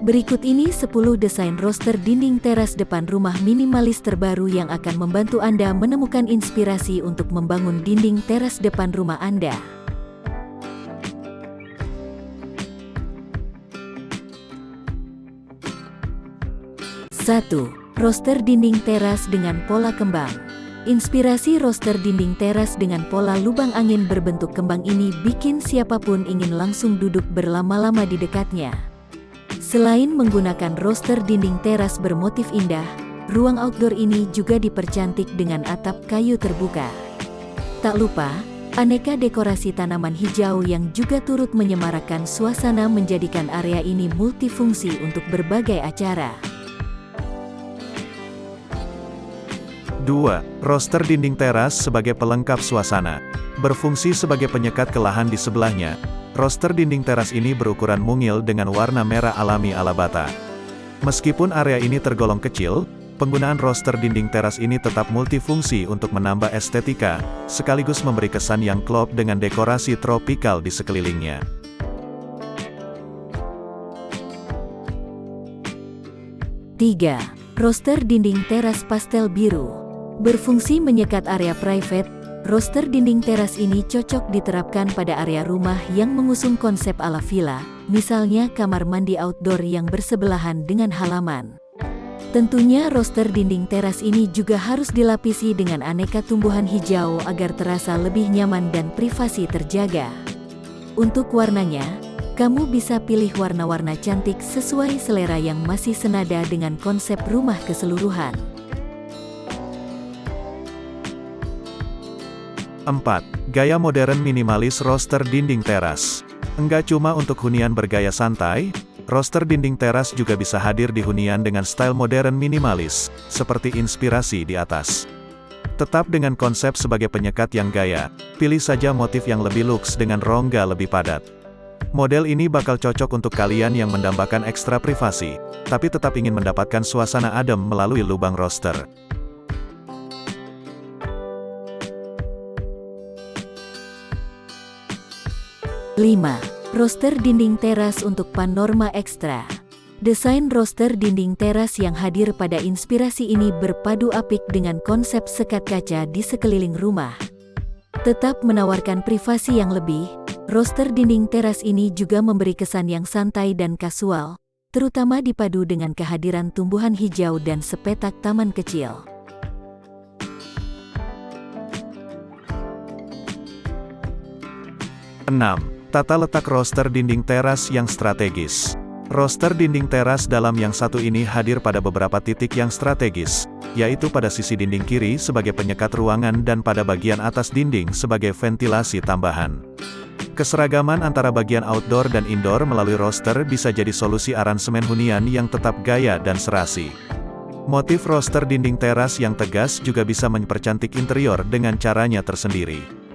Berikut ini 10 desain roster dinding teras depan rumah minimalis terbaru yang akan membantu Anda menemukan inspirasi untuk membangun dinding teras depan rumah Anda. Satu, roster dinding teras dengan pola kembang. Inspirasi roster dinding teras dengan pola lubang angin berbentuk kembang ini bikin siapapun ingin langsung duduk berlama-lama di dekatnya. Selain menggunakan roster dinding teras bermotif indah, ruang outdoor ini juga dipercantik dengan atap kayu terbuka. Tak lupa, aneka dekorasi tanaman hijau yang juga turut menyemarakkan suasana menjadikan area ini multifungsi untuk berbagai acara. 2. Roster dinding teras sebagai pelengkap suasana. Berfungsi sebagai penyekat ke lahan di sebelahnya, roster dinding teras ini berukuran mungil dengan warna merah alami ala bata. Meskipun area ini tergolong kecil, penggunaan roster dinding teras ini tetap multifungsi untuk menambah estetika, sekaligus memberi kesan yang klop dengan dekorasi tropikal di sekelilingnya. 3. Roster dinding teras pastel biru. Berfungsi menyekat area private, roster dinding teras ini cocok diterapkan pada area rumah yang mengusung konsep ala villa, misalnya kamar mandi outdoor yang bersebelahan dengan halaman. Tentunya roster dinding teras ini juga harus dilapisi dengan aneka tumbuhan hijau agar terasa lebih nyaman dan privasi terjaga. Untuk warnanya, kamu bisa pilih warna-warna cantik sesuai selera yang masih senada dengan konsep rumah keseluruhan. 4. Gaya modern minimalis roster dinding teras. Enggak cuma untuk hunian bergaya santai, roster dinding teras juga bisa hadir di hunian dengan style modern minimalis, seperti inspirasi di atas. Tetap dengan konsep sebagai penyekat yang gaya, pilih saja motif yang lebih luks dengan rongga lebih padat. Model ini bakal cocok untuk kalian yang mendambakan ekstra privasi, tapi tetap ingin mendapatkan suasana adem melalui lubang roster. 5. Roster dinding teras untuk panorama ekstra. Desain roster dinding teras yang hadir pada inspirasi ini berpadu apik dengan konsep sekat kaca di sekeliling rumah. Tetap menawarkan privasi yang lebih, roster dinding teras ini juga memberi kesan yang santai dan kasual, terutama dipadu dengan kehadiran tumbuhan hijau dan sepetak taman kecil. 6. Tata letak roster dinding teras yang strategis. Roster dinding teras dalam yang satu ini hadir pada beberapa titik yang strategis, yaitu pada sisi dinding kiri sebagai penyekat ruangan dan pada bagian atas dinding sebagai ventilasi tambahan. Keseragaman antara bagian outdoor dan indoor melalui roster bisa jadi solusi aransemen hunian yang tetap gaya dan serasi. Motif roster dinding teras yang tegas juga bisa mempercantik interior dengan caranya tersendiri.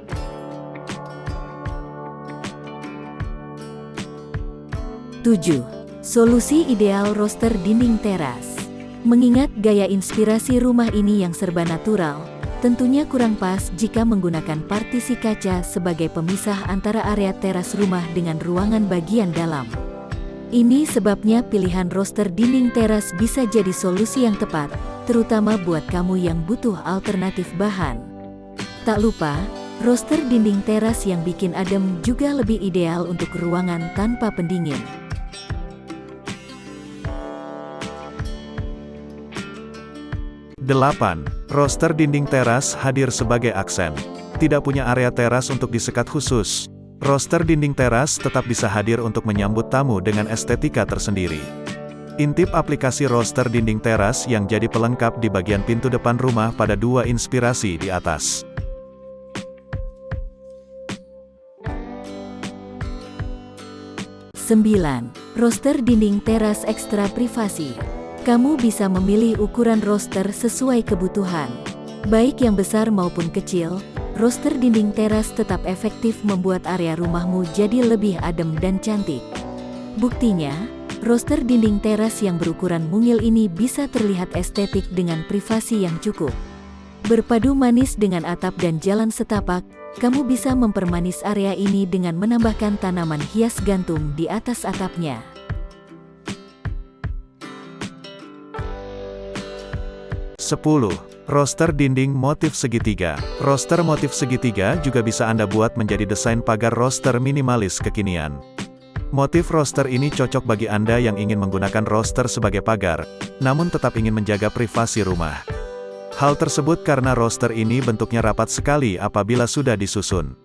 7. Solusi ideal roster dinding teras. Mengingat gaya inspirasi rumah ini yang serba natural, tentunya kurang pas jika menggunakan partisi kaca sebagai pemisah antara area teras rumah dengan ruangan bagian dalam. Ini sebabnya pilihan roster dinding teras bisa jadi solusi yang tepat, terutama buat kamu yang butuh alternatif bahan. Tak lupa, roster dinding teras yang bikin adem juga lebih ideal untuk ruangan tanpa pendingin. 8. Roster dinding teras hadir sebagai aksen. Tidak punya area teras untuk disekat khusus, roster dinding teras tetap bisa hadir untuk menyambut tamu dengan estetika tersendiri. Intip aplikasi roster dinding teras yang jadi pelengkap di bagian pintu depan rumah pada dua inspirasi di atas. 9. Roster dinding teras ekstra privasi. Kamu bisa memilih ukuran roster sesuai kebutuhan. Baik yang besar maupun kecil, roster dinding teras tetap efektif membuat area rumahmu jadi lebih adem dan cantik. Buktinya, roster dinding teras yang berukuran mungil ini bisa terlihat estetik dengan privasi yang cukup. Berpadu manis dengan atap dan jalan setapak, kamu bisa mempermanis area ini dengan menambahkan tanaman hias gantung di atas atapnya. 10. Roster dinding motif segitiga. Roster motif segitiga juga bisa Anda buat menjadi desain pagar roster minimalis kekinian. Motif roster ini cocok bagi Anda yang ingin menggunakan roster sebagai pagar, namun tetap ingin menjaga privasi rumah. Hal tersebut karena roster ini bentuknya rapat sekali apabila sudah disusun.